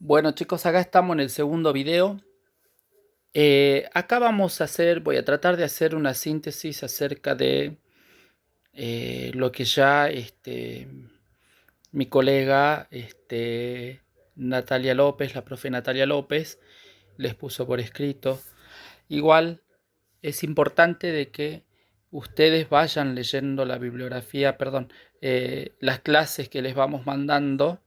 Bueno chicos, acá estamos en el segundo video. Acá voy a tratar de hacer una síntesis acerca de lo que ya mi colega Natalia López, la profe Natalia López, les puso por escrito. Igual es importante de que ustedes vayan leyendo la bibliografía, perdón, las clases que les vamos mandando.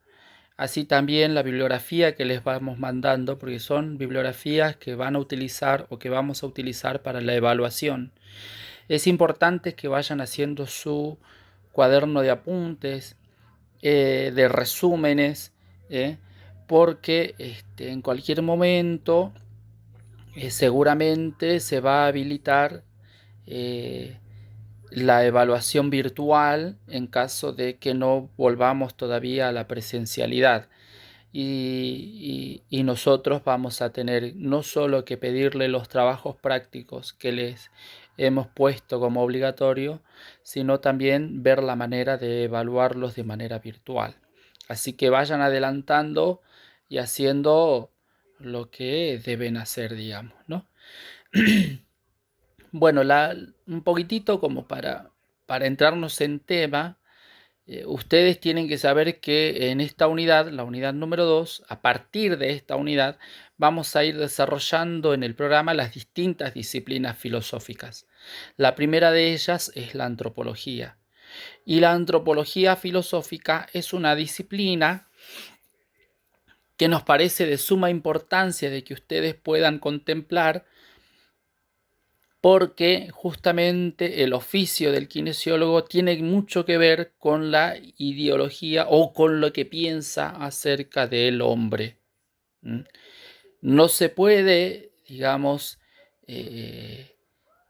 Así también la bibliografía que les vamos mandando, porque son bibliografías que van a utilizar o que vamos a utilizar para la evaluación. Es importante que vayan haciendo su cuaderno de apuntes, de resúmenes, porque en cualquier momento seguramente se va a habilitar eh, la evaluación virtual en caso de que no volvamos todavía a la presencialidad. Y nosotros vamos a tener no solo que pedirle los trabajos prácticos que les hemos puesto como obligatorio, sino también ver la manera de evaluarlos de manera virtual. Así que vayan adelantando y haciendo lo que deben hacer, digamos, ¿no? Bueno, un poquitito como para entrarnos en tema. Ustedes tienen que saber que en esta unidad, la unidad número 2, a partir de esta unidad, vamos a ir desarrollando en el programa las distintas disciplinas filosóficas. La primera de ellas es la antropología. Y la antropología filosófica es una disciplina que nos parece de suma importancia de que ustedes puedan contemplar, porque justamente el oficio del kinesiólogo tiene mucho que ver con la ideología o con lo que piensa acerca del hombre. No se puede, digamos,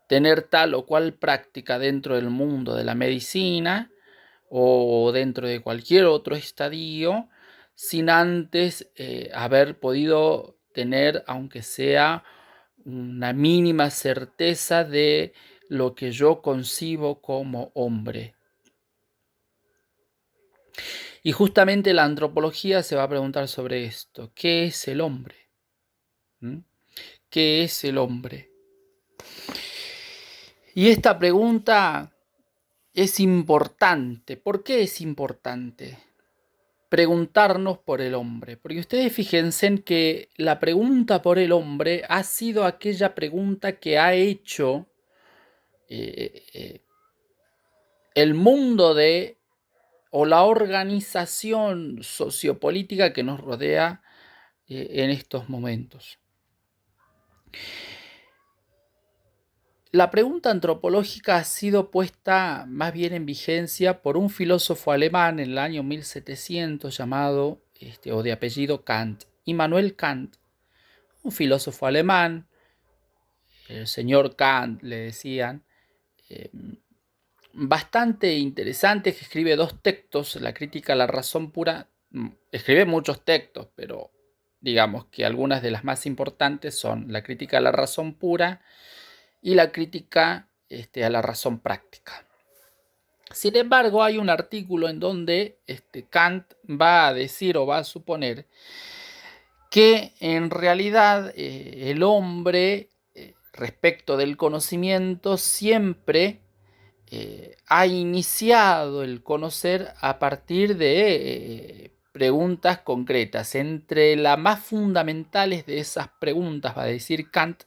tener tal o cual práctica dentro del mundo de la medicina o dentro de cualquier otro estadio sin antes haber podido tener, aunque sea una mínima certeza de lo que yo concibo como hombre. Y justamente la antropología se va a preguntar sobre esto. ¿Qué es el hombre? ¿Qué es el hombre? Y esta pregunta es importante. ¿Por qué es importante preguntarnos por el hombre? Porque ustedes fíjense en que la pregunta por el hombre ha sido aquella pregunta que ha hecho el mundo o la organización sociopolítica que nos rodea en estos momentos. La pregunta antropológica ha sido puesta más bien en vigencia por un filósofo alemán en el año 1700 llamado, o de apellido Kant, Immanuel Kant, un filósofo alemán, el señor Kant le decían, eh, bastante interesante, que escribe dos textos, la crítica a la razón pura. Escribe muchos textos, pero digamos que algunas de las más importantes son la crítica a la razón pura y la crítica a la razón práctica. Sin embargo, hay un artículo en donde Kant va a decir o va a suponer que en realidad el hombre, respecto del conocimiento, siempre ha iniciado el conocer a partir de preguntas concretas. Entre las más fundamentales de esas preguntas, va a decir Kant,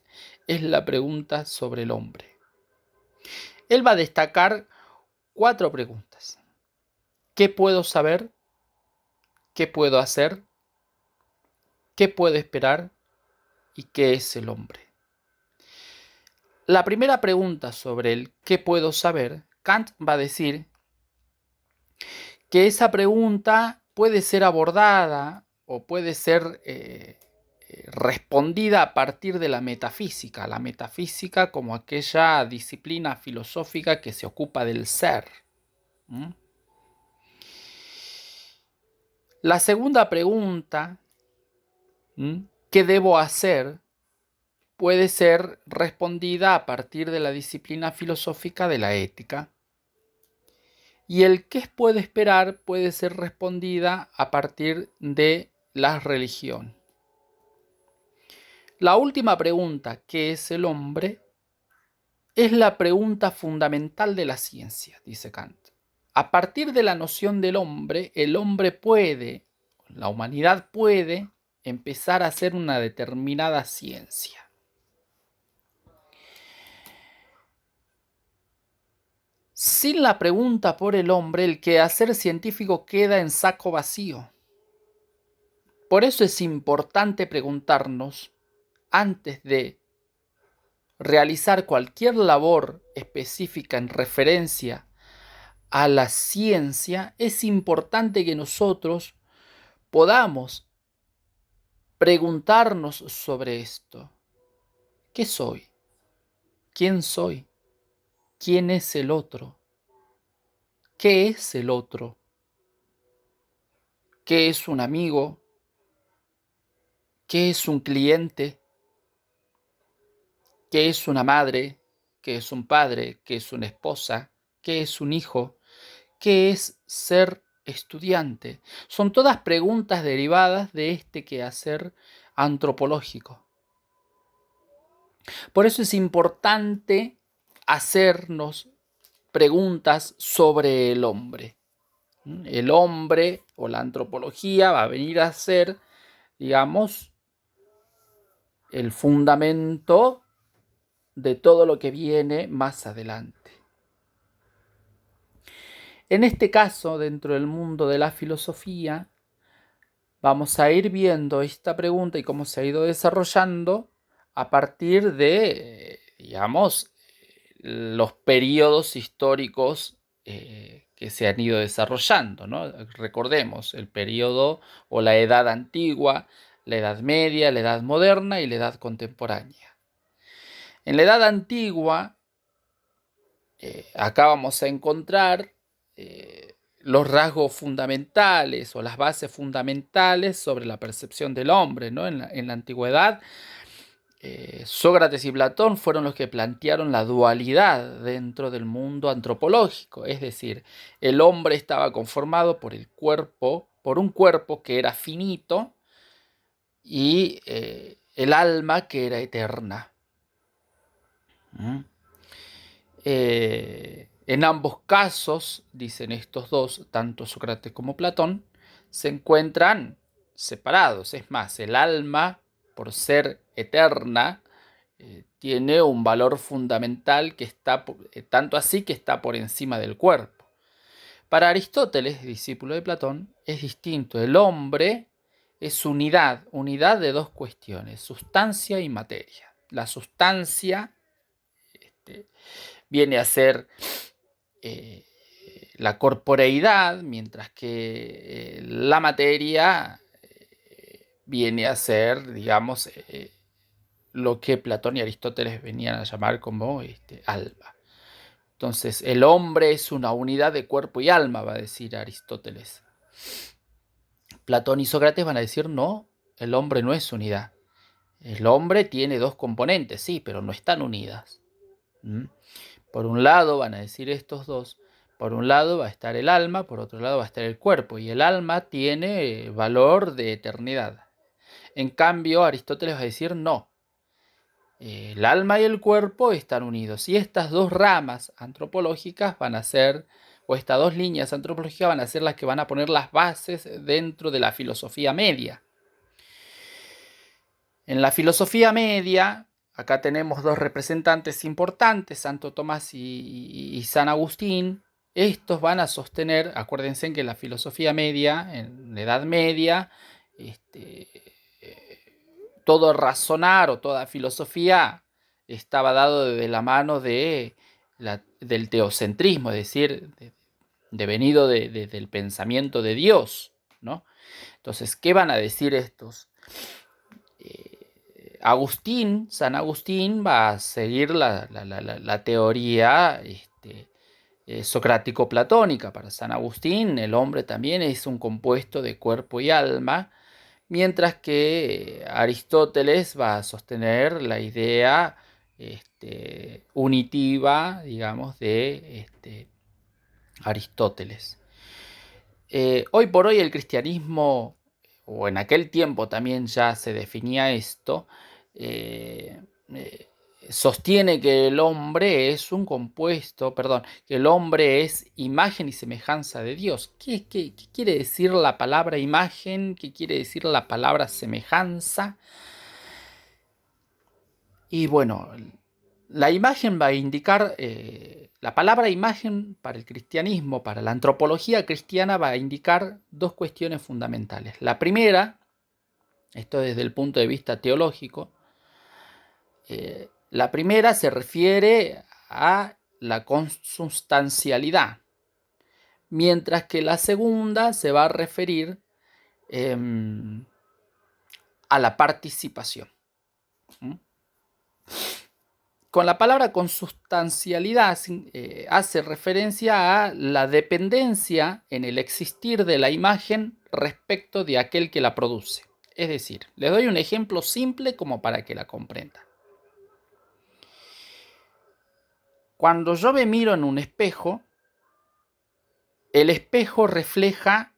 es la pregunta sobre el hombre. Él va a destacar 4 preguntas. ¿Qué puedo saber? ¿Qué puedo hacer? ¿Qué puedo esperar? ¿Y qué es el hombre? La primera pregunta sobre el ¿qué puedo saber? Kant va a decir que esa pregunta puede ser abordada o puede ser respondida a partir de la metafísica como aquella disciplina filosófica que se ocupa del ser. La segunda pregunta, ¿qué debo hacer?, puede ser respondida a partir de la disciplina filosófica de la ética. Y el qué puedo esperar puede ser respondida a partir de la religión. La última pregunta, ¿qué es el hombre?, es la pregunta fundamental de la ciencia, dice Kant. A partir de la noción del hombre, el hombre puede, la humanidad puede, empezar a hacer una determinada ciencia. Sin la pregunta por el hombre, el quehacer científico queda en saco vacío. Por eso es importante preguntarnos, antes de realizar cualquier labor específica en referencia a la ciencia, es importante que nosotros podamos preguntarnos sobre esto. ¿Qué soy? ¿Quién soy? ¿Quién es el otro? ¿Qué es el otro? ¿Qué es un amigo? ¿Qué es un cliente? ¿Qué es una madre? ¿Qué es un padre? ¿Qué es una esposa? ¿Qué es un hijo? ¿Qué es ser estudiante? Son todas preguntas derivadas de este quehacer antropológico. Por eso es importante hacernos preguntas sobre el hombre. El hombre o la antropología va a venir a ser, digamos, el fundamento de todo lo que viene más adelante. En este caso, dentro del mundo de la filosofía, vamos a ir viendo esta pregunta y cómo se ha ido desarrollando a partir de, digamos, los periodos históricos que se han ido desarrollando, ¿no? Recordemos el periodo o la edad antigua, la edad media, la edad moderna y la edad contemporánea. En la edad antigua, acá vamos a encontrar los rasgos fundamentales o las bases fundamentales sobre la percepción del hombre, ¿no? En la antigüedad, Sócrates y Platón fueron los que plantearon la dualidad dentro del mundo antropológico, es decir, el hombre estaba conformado por un cuerpo que era finito y el alma que era eterna. En ambos casos, dicen estos dos, tanto Sócrates como Platón, se encuentran separados. Es más, el alma, por ser eterna, tiene un valor fundamental que está, tanto así que está por encima del cuerpo. Para Aristóteles, discípulo de Platón, es distinto. El hombre es unidad de dos cuestiones, sustancia y materia. La sustancia viene a ser la corporeidad, mientras que la materia viene a ser, digamos, lo que Platón y Aristóteles venían a llamar como alma. Entonces, el hombre es una unidad de cuerpo y alma, va a decir Aristóteles. Platón y Sócrates van a decir, no, el hombre no es unidad. El hombre tiene dos componentes, sí, pero no están unidas. Por un lado, van a decir estos dos, por un lado va a estar el alma, por otro lado va a estar el cuerpo, y el alma tiene valor de eternidad. En cambio, Aristóteles va a decir, no, el alma y el cuerpo están unidos, y estas dos ramas antropológicas van a ser, o estas dos líneas antropológicas van a ser las que van a poner las bases dentro de la filosofía media. En la filosofía media, acá tenemos dos representantes importantes, Santo Tomás y San Agustín. Estos van a sostener, acuérdense que la filosofía media, en la Edad Media, todo razonar o toda filosofía estaba dado de la mano del teocentrismo, es decir, devenido del pensamiento de Dios, ¿no? Entonces, ¿qué van a decir estos? San Agustín va a seguir la teoría socrático-platónica. Para San Agustín, el hombre también es un compuesto de cuerpo y alma, mientras que Aristóteles va a sostener la idea unitiva, digamos, de Aristóteles. Hoy por hoy el cristianismo o en aquel tiempo también ya se definía esto, eh, eh, sostiene que el hombre es un compuesto, perdón, que el hombre es imagen y semejanza de Dios. ¿Qué quiere decir la palabra imagen? ¿Qué quiere decir la palabra semejanza? Y bueno, la imagen va a indicar, la palabra imagen para el cristianismo, para la antropología cristiana, va a indicar dos cuestiones fundamentales. La primera, esto desde el punto de vista teológico, la primera se refiere a la consustancialidad, mientras que la segunda se va a referir a la participación. ¿Mm? Con la palabra consustancialidad hace referencia a la dependencia en el existir de la imagen respecto de aquel que la produce. Es decir, les doy un ejemplo simple como para que la comprendan. Cuando yo me miro en un espejo, el espejo refleja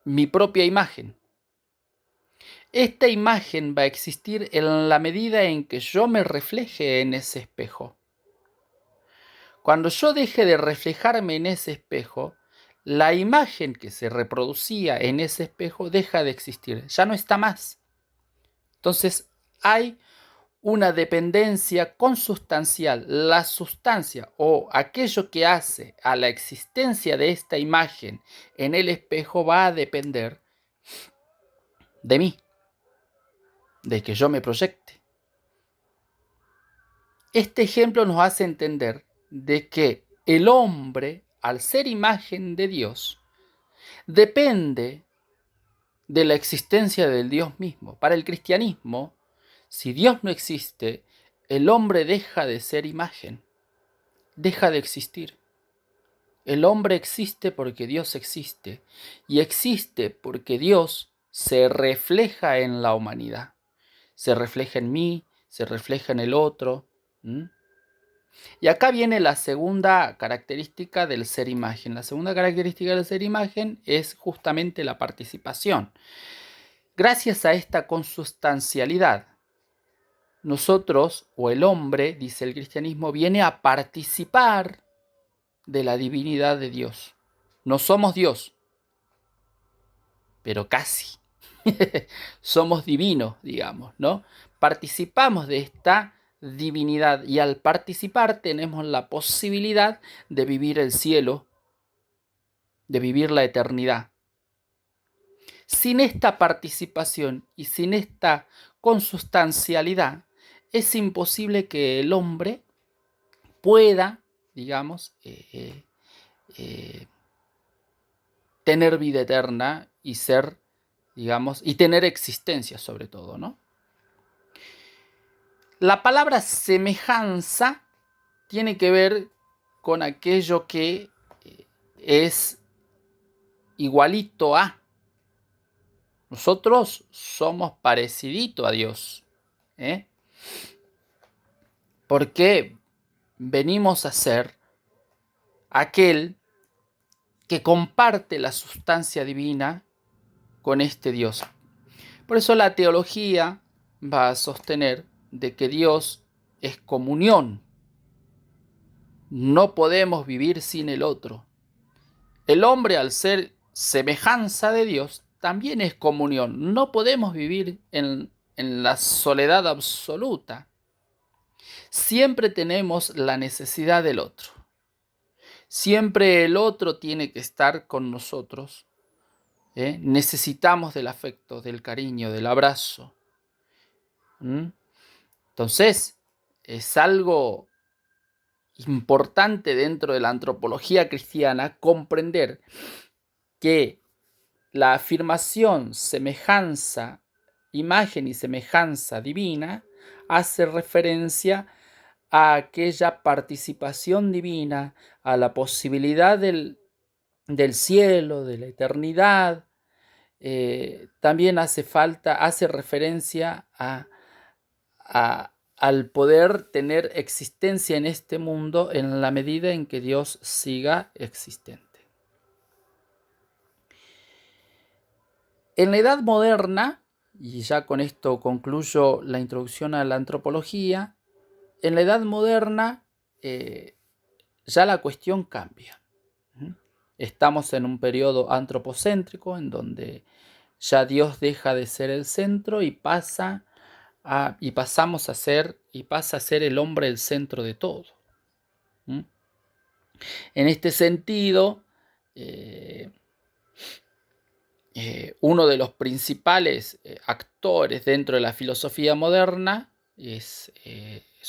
mi propia imagen. Esta imagen va a existir en la medida en que yo me refleje en ese espejo. Cuando yo deje de reflejarme en ese espejo, la imagen que se reproducía en ese espejo deja de existir, ya no está más. Entonces hay una dependencia consustancial. La sustancia o aquello que hace a la existencia de esta imagen en el espejo va a depender de mí, de que yo me proyecte. Este ejemplo nos hace entender de que el hombre, al ser imagen de Dios, depende de la existencia del Dios mismo. Para el cristianismo, si Dios no existe, el hombre deja de ser imagen, deja de existir. El hombre existe porque Dios existe, y existe porque Dios se refleja en la humanidad. Se refleja en mí, se refleja en el otro. Y acá viene la segunda característica del ser imagen. La segunda característica del ser imagen es justamente la participación. Gracias a esta consustancialidad, nosotros, o el hombre, dice el cristianismo, viene a participar de la divinidad de Dios. No somos Dios, pero casi. Somos divinos, digamos, ¿no? Participamos de esta divinidad y al participar tenemos la posibilidad de vivir el cielo, de vivir la eternidad. Sin esta participación y sin esta consustancialidad, es imposible que el hombre pueda, digamos, tener vida eterna y ser, digamos, y tener existencia sobre todo, ¿no? La palabra semejanza tiene que ver con aquello que es igualito a. Nosotros somos parecidito a Dios, ¿eh? Porque venimos a ser aquel que comparte la sustancia divina con este Dios. Por eso la teología va a sostener de que Dios es comunión. No podemos vivir sin el otro. El hombre, al ser semejanza de Dios, también es comunión. No podemos vivir en la soledad absoluta. Siempre tenemos la necesidad del otro. Siempre el otro tiene que estar con nosotros. Necesitamos del afecto, del cariño, del abrazo. Entonces, es algo importante dentro de la antropología cristiana comprender que la afirmación semejanza, imagen y semejanza divina hace referencia a aquella participación divina, a la posibilidad del cielo, de la eternidad. También hace referencia al poder tener existencia en este mundo en la medida en que Dios siga existente. En la Edad Moderna, y ya con esto concluyo la introducción a la antropología, en la Edad Moderna ya la cuestión cambia. Estamos en un periodo antropocéntrico en donde ya Dios deja de ser el centro y pasa a ser el hombre el centro de todo. En este sentido, uno de los principales actores dentro de la filosofía moderna es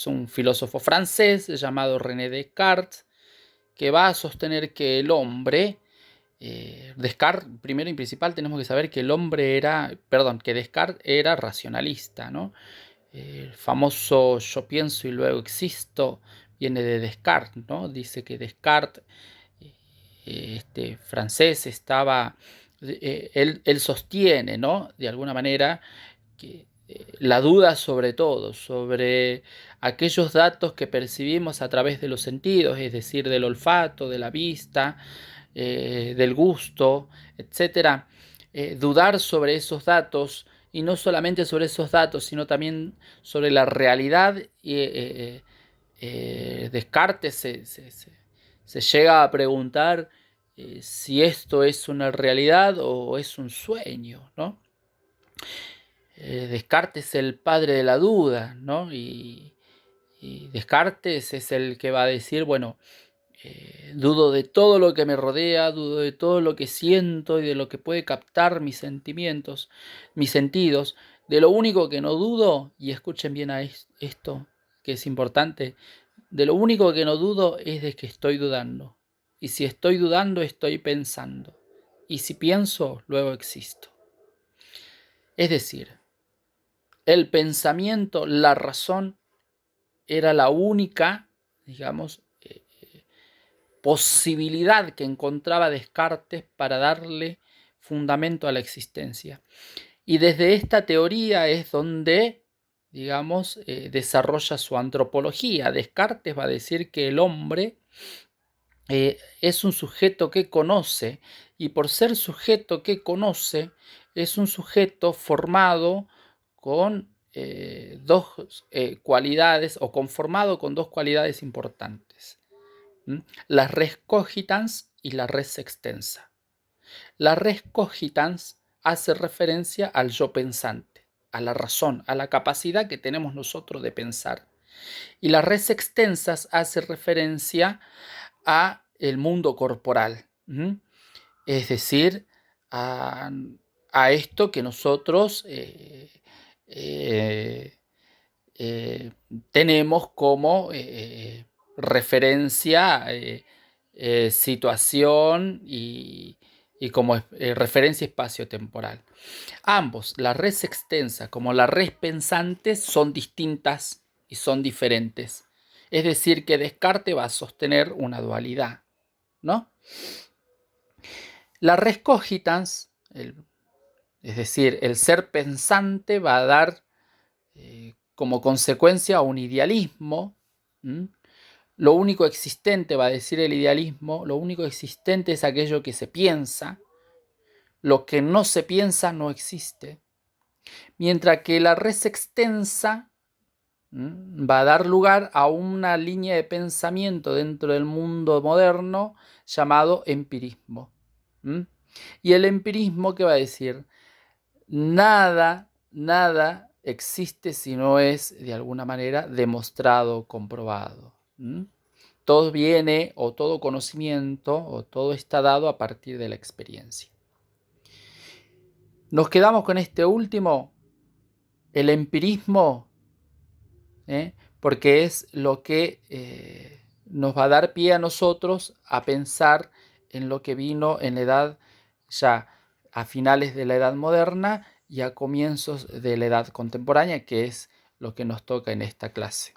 un filósofo francés llamado René Descartes, que va a sostener que el hombre, Descartes, primero y principal, tenemos que saber que que Descartes era racionalista, ¿no? El famoso yo pienso y luego existo viene de Descartes, ¿no? Dice que Descartes, este francés, él sostiene, ¿no? De alguna manera, que la duda sobre todo, sobre aquellos datos que percibimos a través de los sentidos, es decir, del olfato, de la vista, del gusto, etc. Dudar sobre esos datos, y no solamente sobre esos datos, sino también sobre la realidad. Descartes se llega a preguntar si esto es una realidad o es un sueño, ¿no? Descartes es el padre de la duda, ¿no? Y Descartes es el que va a decir, bueno, dudo de todo lo que me rodea, dudo de todo lo que siento y de lo que puede captar mis sentimientos, mis sentidos. De lo único que no dudo, y escuchen bien a esto, que es importante, de lo único que no dudo es de que estoy dudando. Y si estoy dudando, estoy pensando. Y si pienso, luego existo. Es decir, el pensamiento, la razón, era la única, digamos, posibilidad que encontraba Descartes para darle fundamento a la existencia. Y desde esta teoría es donde, digamos, desarrolla su antropología. Descartes va a decir que el hombre es un sujeto que conoce, y por ser sujeto que conoce, es un sujeto formado con dos cualidades, o conformado con dos cualidades importantes: la res cogitans y la res extensa. La res cogitans hace referencia al yo pensante, a la razón, a la capacidad que tenemos nosotros de pensar. Y la res extensas hace referencia a el mundo corporal, es decir, a esto que nosotros tenemos como referencia, situación y como referencia espacio-temporal. Ambos, la res extensa como la res pensante, son distintas y son diferentes. Es decir, que Descartes va a sostener una dualidad, ¿no? La res cogitans, es decir, el ser pensante, va a dar como consecuencia un idealismo. Lo único existente, va a decir el idealismo, lo único existente es aquello que se piensa. Lo que no se piensa no existe. Mientras que la res extensa va a dar lugar a una línea de pensamiento dentro del mundo moderno llamado empirismo. Y el empirismo, ¿qué va a decir? Nada existe si no es de alguna manera demostrado, comprobado. Todo viene, o todo conocimiento, o todo está dado a partir de la experiencia. Nos quedamos con este último, el empirismo, porque es lo que nos va a dar pie a nosotros a pensar en lo que vino en la edad, ya a finales de la edad moderna y a comienzos de la edad contemporánea, que es lo que nos toca en esta clase.